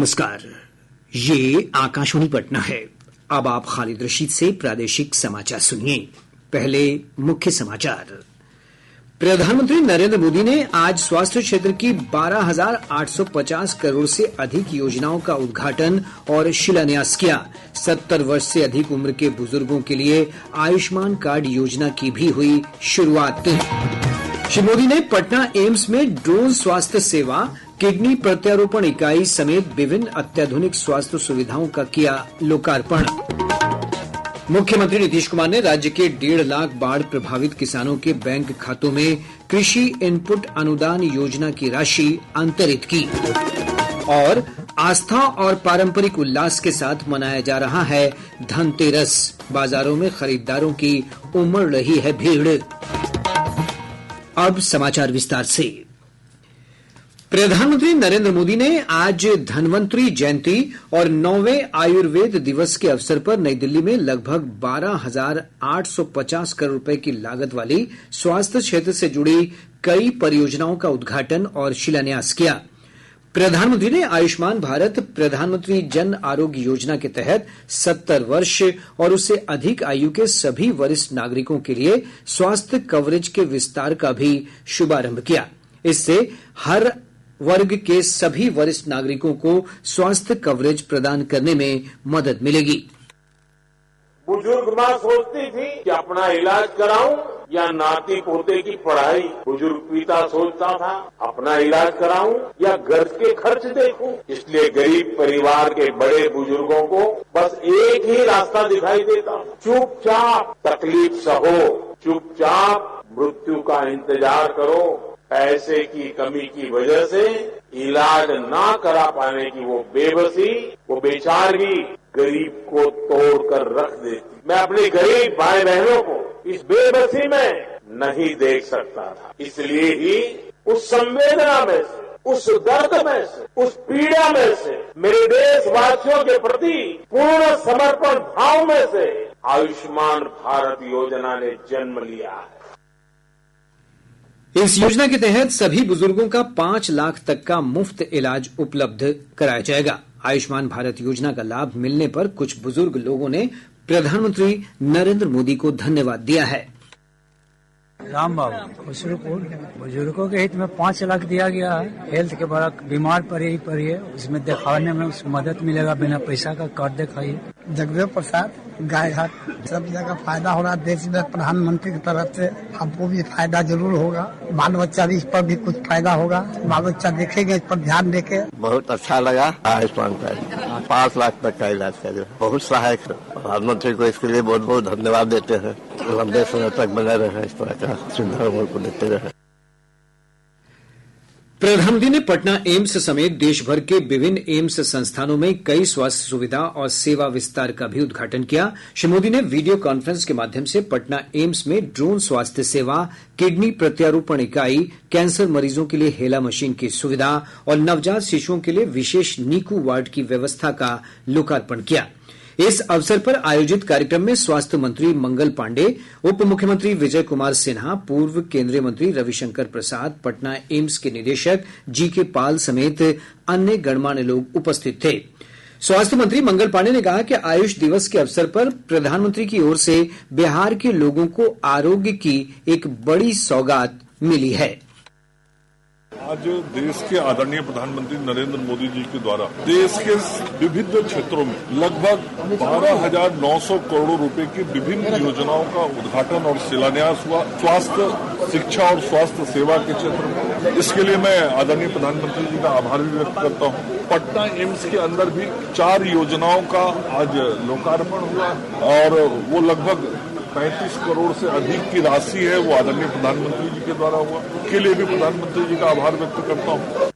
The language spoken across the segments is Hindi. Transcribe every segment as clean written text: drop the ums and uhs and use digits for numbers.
नमस्कार, ये आकाशवाणी पटना है। अब आप खालिद रशीद से प्रादेशिक समाचार सुनिए। पहले मुख्य समाचार। प्रधानमंत्री नरेंद्र मोदी ने आज स्वास्थ्य क्षेत्र की 12,850 करोड़ से अधिक योजनाओं का उद्घाटन और शिलान्यास किया। 70 वर्ष से अधिक उम्र के बुजुर्गों के लिए आयुष्मान कार्ड योजना की भी हुई शुरुआत। श्री मोदी ने पटना एम्स में ड्रोन स्वास्थ्य सेवा, किडनी प्रत्यारोपण इकाई समेत विभिन्न अत्याधुनिक स्वास्थ्य सुविधाओं का किया लोकार्पण। मुख्यमंत्री नीतीश कुमार ने राज्य के 1.5 लाख बाढ़ प्रभावित किसानों के बैंक खातों में कृषि इनपुट अनुदान योजना की राशि अंतरित की। और आस्था और पारंपरिक उल्लास के साथ मनाया जा रहा है धनतेरस। बाजारों में खरीदारों की उमड़ रही है भीड़। अब समाचार विस्तार से। प्रधानमंत्री नरेंद्र मोदी ने आज धन्वंतरी जयंती और 9वें आयुर्वेद दिवस के अवसर पर नई दिल्ली में लगभग 12,850 करोड़ रुपए की लागत वाली स्वास्थ्य क्षेत्र से जुड़ी कई परियोजनाओं का उद्घाटन और शिलान्यास किया। प्रधानमंत्री ने आयुष्मान भारत प्रधानमंत्री जन आरोग्य योजना के तहत 70 वर्ष और उससे अधिक आयु के सभी वरिष्ठ नागरिकों के लिए स्वास्थ्य कवरेज के विस्तार का भी शुभारंभ किया। इससे हर वर्ग के सभी वरिष्ठ नागरिकों को स्वास्थ्य कवरेज प्रदान करने में मदद मिलेगी। बुजुर्ग माँ सोचती थी कि अपना इलाज कराऊं या नाती पोते की पढ़ाई। बुजुर्ग पिता सोचता था अपना इलाज कराऊं या घर के खर्च देखूं। इसलिए गरीब परिवार के बड़े बुजुर्गों को बस एक ही रास्ता दिखाई देता, चुपचाप तकलीफ सहो, चुपचाप मृत्यु का इंतजार करो। पैसे की कमी की वजह से इलाज ना करा पाने की वो बेबसी, वो बेचारगी गरीब को तोड़कर रख देती। मैं अपने गरीब भाई बहनों को इस बेबसी में नहीं देख सकता था। इसलिए ही उस संवेदना में से, उस दर्द में से, उस पीड़ा में से मेरे देशवासियों के प्रति पूर्ण समर्पण भाव में से आयुष्मान भारत योजना ने जन्म लिया है। इस योजना के तहत सभी बुजुर्गों का 5 लाख तक का मुफ्त इलाज उपलब्ध कराया जाएगा। आयुष्मान भारत योजना का लाभ मिलने पर कुछ बुजुर्ग लोगों ने प्रधानमंत्री नरेंद्र मोदी को धन्यवाद दिया है। राम बाबू बुजुर्गों के हित में 5 लाख दिया गया है। हेल्थ के बड़ा बीमार पड़िए उसमें दिखाने में उसको मदद मिलेगा, बिना पैसा का कार्ड दिखाइए। जगदेव प्रसाद गायघाट, सब जगह फायदा हो रहा है। देश में प्रधानमंत्री की तरफ से हमको भी फायदा जरूर होगा। बाल बच्चा भी इस पर भी कुछ फायदा होगा। बाल बच्चा देखेंगे, इस पर ध्यान देके बहुत अच्छा लगा। आयुष्मान कार्ड 5 लाख तक का इलाज का बहुत सहायक है। प्रधानमंत्री को इसके लिए बहुत बहुत धन्यवाद देते हैं। लंबे समय तक बने रहे, इस तरह का सुविधा को देते रहे। प्रधानमंत्री ने पटना एम्स समेत देश भर के विभिन्न एम्स संस्थानों में कई स्वास्थ्य सुविधा और सेवा विस्तार का भी उद्घाटन किया। श्री मोदी ने वीडियो कॉन्फ्रेंस के माध्यम से पटना एम्स में ड्रोन स्वास्थ्य सेवा, किडनी प्रत्यारोपण इकाई, कैंसर मरीजों के लिए हेला मशीन की सुविधा और नवजात शिशुओं के लिए विशेष नीकू वार्ड की व्यवस्था का लोकार्पण किया। इस अवसर पर आयोजित कार्यक्रम में स्वास्थ्य मंत्री मंगल पांडेय, उप मुख्यमंत्री विजय कुमार सिन्हा, पूर्व केंद्रीय मंत्री रविशंकर प्रसाद, पटना एम्स के निदेशक जीके पाल समेत अन्य गणमान्य लोग उपस्थित थे। स्वास्थ्य मंत्री मंगल पांडेय ने कहा कि आयुष दिवस के अवसर पर प्रधानमंत्री की ओर से बिहार के लोगों को आरोग्य की एक बड़ी सौगात मिली है। आज देश के आदरणीय प्रधानमंत्री नरेंद्र मोदी जी के द्वारा देश के विभिन्न क्षेत्रों में लगभग 12,900 करोड़ रुपए की विभिन्न योजनाओं का उद्घाटन और शिलान्यास हुआ स्वास्थ्य, शिक्षा और स्वास्थ्य सेवा के क्षेत्र में। इसके लिए मैं आदरणीय प्रधानमंत्री जी का आभार भी व्यक्त करता हूँ। पटना एम्स के अंदर भी 4 योजनाओं का आज लोकार्पण हुआ और वो लगभग 35 करोड़ से अधिक की राशि है, वो आदरणीय प्रधानमंत्री जी के द्वारा हुआ। इसके लिए भी प्रधानमंत्री जी का आभार व्यक्त करता हूँ।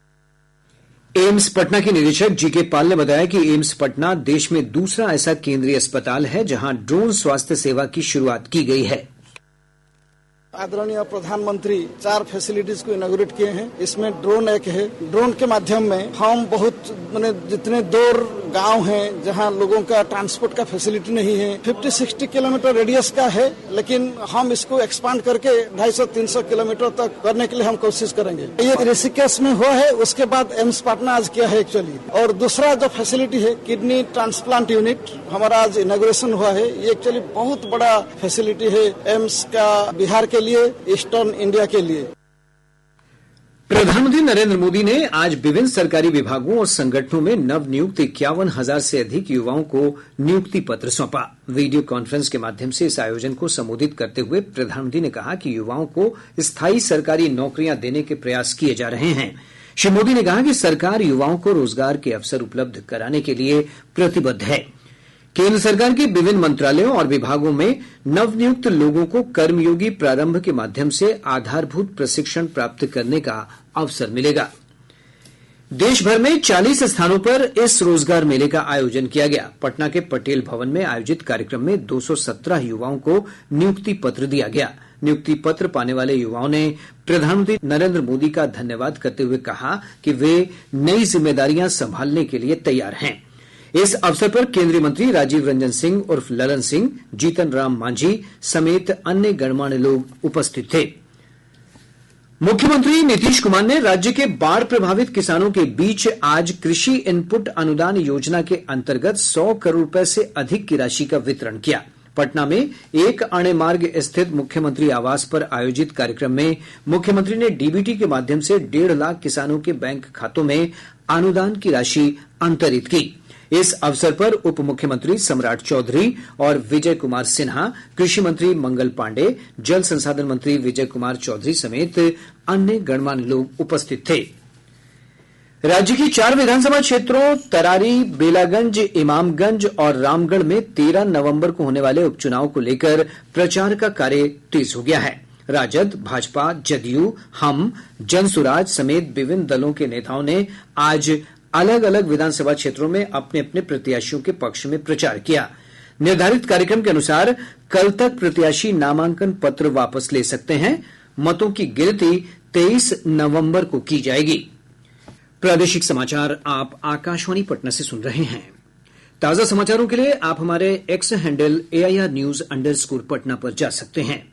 एम्स पटना के निदेशक जीके पाल ने बताया कि एम्स पटना देश में दूसरा ऐसा केंद्रीय अस्पताल है जहां ड्रोन स्वास्थ्य सेवा की शुरुआत की गई है। आदरणीय प्रधानमंत्री 4 फैसिलिटीज को इनॉग्रेट किए हैं। इसमें ड्रोन एक है। ड्रोन के माध्यम में हम बहुत जितने दूर गांव हैं जहां लोगों का ट्रांसपोर्ट का फैसिलिटी नहीं है। 50-60 किलोमीटर रेडियस का है, लेकिन हम इसको एक्सपांड करके 250-300 किलोमीटर तक करने के लिए हम कोशिश करेंगे। ये ऋषिकेश में हुआ है, उसके बाद एम्स पटना आज किया है एक्चुअली। और दूसरा जो फैसिलिटी है किडनी ट्रांसप्लांट यूनिट, हमारा आज इनॉग्रेशन हुआ है। ये एक्चुअली बहुत बड़ा फैसिलिटी है एम्स का बिहार के लिए, ईस्टर्न इंडिया के लिए। प्रधानमंत्री नरेंद्र मोदी ने आज विभिन्न सरकारी विभागों और संगठनों में नवनियुक्त 51,000 से अधिक युवाओं को नियुक्ति पत्र सौंपा। वीडियो कॉन्फ्रेंस के माध्यम से इस आयोजन को संबोधित करते हुए प्रधानमंत्री ने कहा कि युवाओं को स्थायी सरकारी नौकरियां देने के प्रयास किए जा रहे हैं। श्री मोदी ने कहा कि सरकार युवाओं को रोजगार के अवसर उपलब्ध कराने के लिए प्रतिबद्ध है। केंद्र सरकार के विभिन्न मंत्रालयों और विभागों में नवनियुक्त लोगों को कर्मयोगी प्रारंभ के माध्यम से आधारभूत प्रशिक्षण प्राप्त करने का अवसर मिलेगा। देश भर में 40 स्थानों पर इस रोजगार मेले का आयोजन किया गया। पटना के पटेल भवन में आयोजित कार्यक्रम में 217 युवाओं को नियुक्ति पत्र दिया गया। नियुक्ति पत्र पाने वाले युवाओं ने प्रधानमंत्री नरेंद्र मोदी का धन्यवाद करते हुए कहा कि वे नई जिम्मेदारियां संभालने के लिए तैयार हैं। इस अवसर पर केंद्रीय मंत्री राजीव रंजन सिंह उर्फ ललन सिंह, जीतन राम मांझी समेत अन्य गणमान्य लोग उपस्थित थे। मुख्यमंत्री नीतीश कुमार ने राज्य के बाढ़ प्रभावित किसानों के बीच आज कृषि इनपुट अनुदान योजना के अंतर्गत 100 करोड़ रुपए से अधिक की राशि का वितरण किया। पटना में एक अणे मार्ग स्थित मुख्यमंत्री आवास पर आयोजित कार्यक्रम में मुख्यमंत्री ने डीबीटी के माध्यम से 1.5 लाख किसानों के बैंक खातों में अनुदान की राशि अंतरित की। इस अवसर पर उप मुख्यमंत्री सम्राट चौधरी और विजय कुमार सिन्हा, कृषि मंत्री मंगल पांडे, जल संसाधन मंत्री विजय कुमार चौधरी समेत अन्य गणमान्य लोग उपस्थित थे। राज्य की 4 विधानसभा क्षेत्रों तरारी, बेलागंज, इमामगंज और रामगढ़ में 13 नवंबर को होने वाले उपचुनाव को लेकर प्रचार का कार्य तेज हो गया है। राजद, भाजपा, जदयू, हम, जनसुराज समेत विभिन्न दलों के नेताओं ने आज अलग अलग विधानसभा क्षेत्रों में अपने अपने प्रत्याशियों के पक्ष में प्रचार किया। निर्धारित कार्यक्रम के अनुसार कल तक प्रत्याशी नामांकन पत्र वापस ले सकते हैं। मतों की गिनती 23 नवंबर को की जाएगी। प्रादेशिक समाचार आप आकाशवाणी पटना से सुन रहे हैं। ताजा समाचारों के लिए आप हमारे एक्स हैंडल AIR_News_पटना पर जा सकते हैं।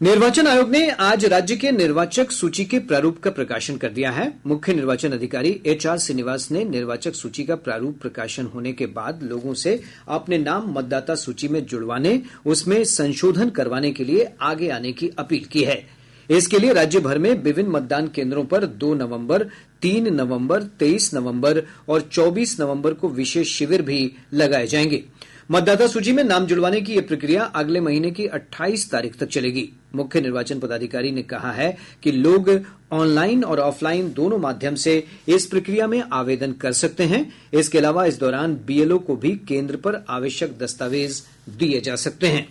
निर्वाचन आयोग ने आज राज्य के निर्वाचक सूची के प्रारूप का प्रकाशन कर दिया है। मुख्य निर्वाचन अधिकारी HR श्रीनिवास ने निर्वाचक सूची का प्रारूप प्रकाशन होने के बाद लोगों से अपने नाम मतदाता सूची में जुड़वाने, उसमें संशोधन करवाने के लिए आगे आने की अपील की है। इसके लिए राज्य भर में विभिन्न मतदान केंद्रों पर 2 नवंबर, 3 नवंबर, 23 नवंबर और 24 नवंबर को विशेष शिविर भी लगाए जाएंगे। मतदाता सूची में नाम जुड़वाने की यह प्रक्रिया अगले महीने की 28 तारीख तक चलेगी। मुख्य निर्वाचन पदाधिकारी ने कहा है कि लोग ऑनलाइन और ऑफलाइन दोनों माध्यम से इस प्रक्रिया में आवेदन कर सकते हैं। इसके अलावा इस दौरान BLO को भी केंद्र पर आवश्यक दस्तावेज दिए जा सकते हैं।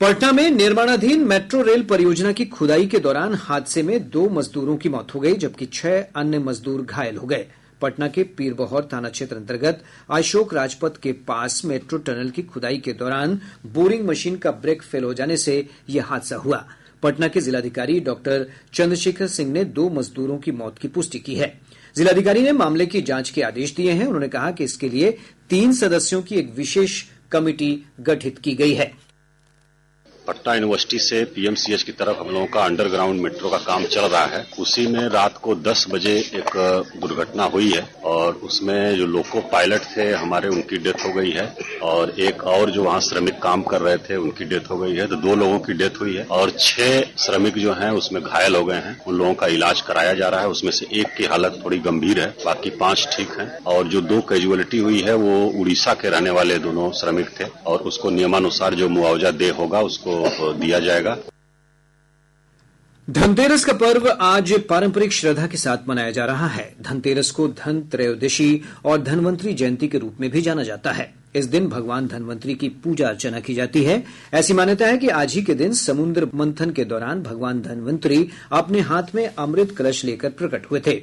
पटना में निर्माणाधीन मेट्रो रेल परियोजना की खुदाई के दौरान हादसे में 2 मजदूरों की मौत हो गई, जबकि 6 अन्य मजदूर घायल हो गए। पटना के पीरबहोर थाना क्षेत्र अंतर्गत अशोक राजपथ के पास मेट्रो टनल की खुदाई के दौरान बोरिंग मशीन का ब्रेक फेल हो जाने से यह हादसा हुआ। पटना के जिलाधिकारी डॉक्टर चंद्रशेखर सिंह ने 2 मजदूरों की मौत की पुष्टि की है। जिलाधिकारी ने मामले की जांच के आदेश दिए हैं। उन्होंने कहा कि इसके लिए 3 सदस्यों की एक विशेष कमेटी गठित की गई है। पटना यूनिवर्सिटी से PMCH की तरफ हम लोगों का अंडरग्राउंड मेट्रो का काम चल रहा है। उसी में रात को 10 बजे एक दुर्घटना हुई है और उसमें जो लोको पायलट थे हमारे, उनकी डेथ हो गई है और एक और जो वहाँ श्रमिक काम कर रहे थे उनकी डेथ हो गई है। तो 2 लोगों की डेथ हुई है और 6 श्रमिक जो हैं उसमें घायल हो गए हैं। उन लोगों का इलाज कराया जा रहा है। उसमें से एक की हालत थोड़ी गंभीर है, बाकी 5 ठीक हैं। और जो 2 कैजुअलिटी हुई है वो उड़ीसा के रहने वाले दोनों श्रमिक थे और उसको नियमानुसार जो मुआवजा देय होगा उसको दिया जाएगा। धनतेरस का पर्व आज पारंपरिक श्रद्धा के साथ मनाया जा रहा है। धनतेरस को धन त्रयोदशी और धनवंतरी जयंती के रूप में भी जाना जाता है। इस दिन भगवान धनवंतरी की पूजा अर्चना की जाती है। ऐसी मान्यता है कि आज ही के दिन समुद्र मंथन के दौरान भगवान धनवंतरी अपने हाथ में अमृत कलश लेकर प्रकट हुए थे।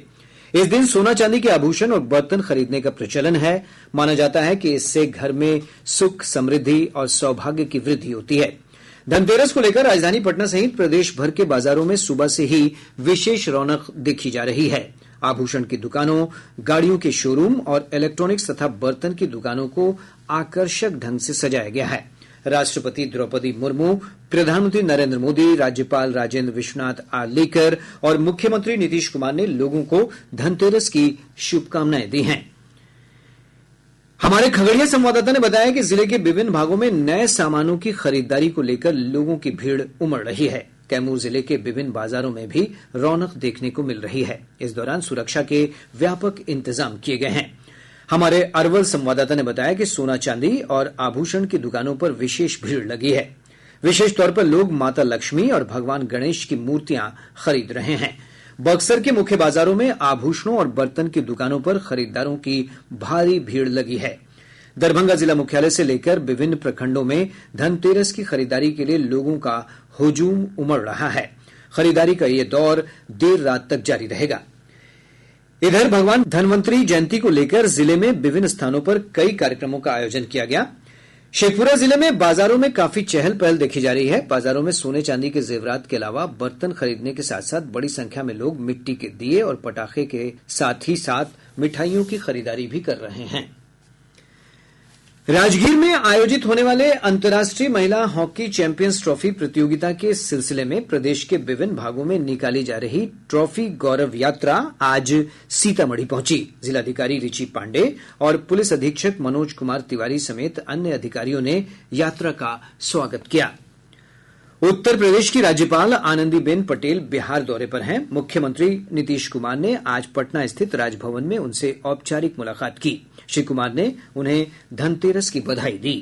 इस दिन सोना चांदी के आभूषण और बर्तन खरीदने का प्रचलन है। माना जाता है कि इससे घर में सुख, समृद्धि और सौभाग्य की वृद्धि होती है। धनतेरस को लेकर राजधानी पटना सहित प्रदेश भर के बाजारों में सुबह से ही विशेष रौनक देखी जा रही है। आभूषण की दुकानों, गाड़ियों के शोरूम और इलेक्ट्रॉनिक्स तथा बर्तन की दुकानों को आकर्षक ढंग से सजाया गया है। राष्ट्रपति द्रौपदी मुर्मू, प्रधानमंत्री नरेंद्र मोदी, राज्यपाल राजेंद्र विश्वनाथ आर्लेकर और मुख्यमंत्री नीतीश कुमार ने लोगों को धनतेरस की शुभकामनाएं दी हैं। हमारे खगड़िया संवाददाता ने बताया कि जिले के विभिन्न भागों में नए सामानों की खरीदारी को लेकर लोगों की भीड़ उमड़ रही है। कैमूर जिले के विभिन्न बाजारों में भी रौनक देखने को मिल रही है। इस दौरान सुरक्षा के व्यापक इंतजाम किए गए हैं। हमारे अरवल संवाददाता ने बताया कि सोना चांदी और आभूषण की दुकानों पर विशेष भीड़ लगी है। विशेष तौर पर लोग माता लक्ष्मी और भगवान गणेश की मूर्तियां खरीद रहे हैं। बक्सर के मुख्य बाजारों में आभूषणों और बर्तन की दुकानों पर खरीदारों की भारी भीड़ लगी है। दरभंगा जिला मुख्यालय से लेकर विभिन्न प्रखंडों में धनतेरस की खरीदारी के लिए लोगों का हुजूम उमड़ रहा है। खरीदारी का ये दौर देर रात तक जारी रहेगा। इधर भगवान धनवंतरी जयंती को लेकर जिले में विभिन्न स्थानों पर कई कार्यक्रमों का आयोजन किया गया। शेखपुरा जिले में बाजारों में काफी चहल पहल देखी जा रही है। बाजारों में सोने चांदी के जेवरात के अलावा बर्तन खरीदने के साथ साथ बड़ी संख्या में लोग मिट्टी के दिए और पटाखे के साथ ही साथ मिठाइयों की खरीदारी भी कर रहे हैं। राजगीर में आयोजित होने वाले अंतर्राष्ट्रीय महिला हॉकी चैंपियंस ट्रॉफी प्रतियोगिता के सिलसिले में प्रदेश के विभिन्न भागों में निकाली जा रही ट्रॉफी गौरव यात्रा आज सीतामढ़ी पहुंची। जिलाधिकारी रिची पांडे और पुलिस अधीक्षक मनोज कुमार तिवारी समेत अन्य अधिकारियों ने यात्रा का स्वागत किया। उत्तर प्रदेश की राज्यपाल आनंदीबेन पटेल बिहार दौरे पर हैं। मुख्यमंत्री नीतीश कुमार ने आज पटना स्थित राजभवन में उनसे औपचारिक मुलाकात की। श्री कुमार ने उन्हें धनतेरस की बधाई दी।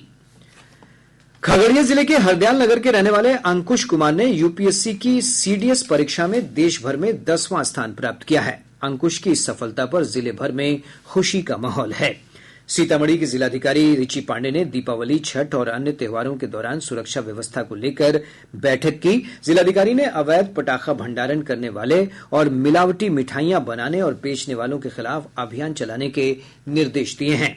खगड़िया जिले के हरदयाल नगर के रहने वाले अंकुश कुमार ने यूपीएससी की सीडीएस परीक्षा में देश भर में 10वां स्थान प्राप्त किया है। अंकुश की इस सफलता पर जिले भर में खुशी का माहौल है। सीतामढ़ी के जिलाधिकारी रिची पांडे ने दीपावली, छठ और अन्य त्योहारों के दौरान सुरक्षा व्यवस्था को लेकर बैठक की। जिलाधिकारी ने अवैध पटाखा भंडारण करने वाले और मिलावटी मिठाइयां बनाने और बेचने वालों के खिलाफ अभियान चलाने के निर्देश दिए हैं।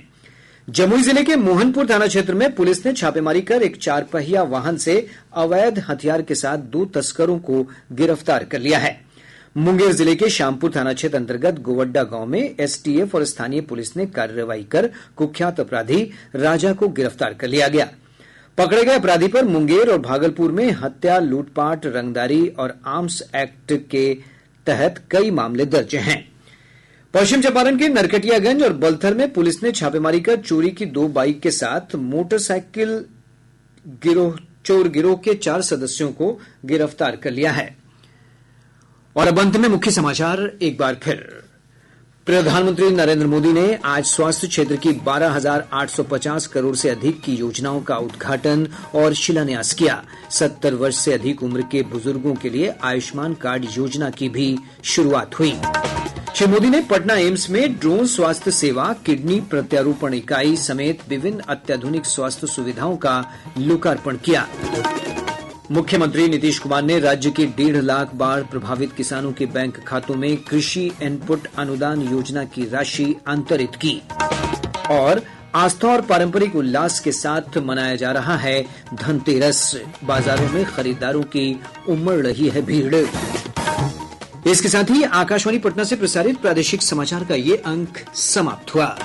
जमुई जिले के मोहनपुर थाना क्षेत्र में पुलिस ने छापेमारी कर एक 4 पहिया वाहन से अवैध हथियार के साथ 2 तस्करों को गिरफ्तार कर लिया है। मुंगेर जिले के श्यामपुर थाना क्षेत्र अंतर्गत गोवड्डा गांव में एसटीएफ और स्थानीय पुलिस ने कार्रवाई कर कुख्यात अपराधी राजा को गिरफ्तार कर लिया गया। पकड़े गए अपराधी पर मुंगेर और भागलपुर में हत्या, लूटपाट, रंगदारी और आर्म्स एक्ट के तहत कई मामले दर्ज हैं। पश्चिम चंपारण के नरकटियागंज और बलथर में पुलिस ने छापेमारी कर चोरी की 2 बाइक के साथ मोटरसाइकिल चोर गिरोह के 4 सदस्यों को गिरफ्तार कर लिया है। और अब अंत में मुख्य समाचार एक बार फिर। प्रधानमंत्री नरेंद्र मोदी ने आज स्वास्थ्य क्षेत्र की 12,850 करोड़ से अधिक की योजनाओं का उद्घाटन और शिलान्यास किया। 70 वर्ष से अधिक उम्र के बुजुर्गों के लिए आयुष्मान कार्ड योजना की भी शुरुआत हुई। श्री मोदी ने पटना एम्स में ड्रोन स्वास्थ्य सेवा, किडनी प्रत्यारोपण इकाई समेत विभिन्न अत्याधुनिक स्वास्थ्य सुविधाओं का लोकार्पण किया। मुख्यमंत्री नीतीश कुमार ने राज्य के 1.5 लाख बाढ़ प्रभावित किसानों के बैंक खातों में कृषि इनपुट अनुदान योजना की राशि अंतरित की। और आस्था और पारंपरिक उल्लास के साथ मनाया जा रहा है धनतेरस। बाजारों में खरीदारों की उमड़ रही है भीड़। इसके साथ ही आकाशवाणी पटना से प्रसारित प्रादेशिक समाचार का ये अंक समाप्त हुआ।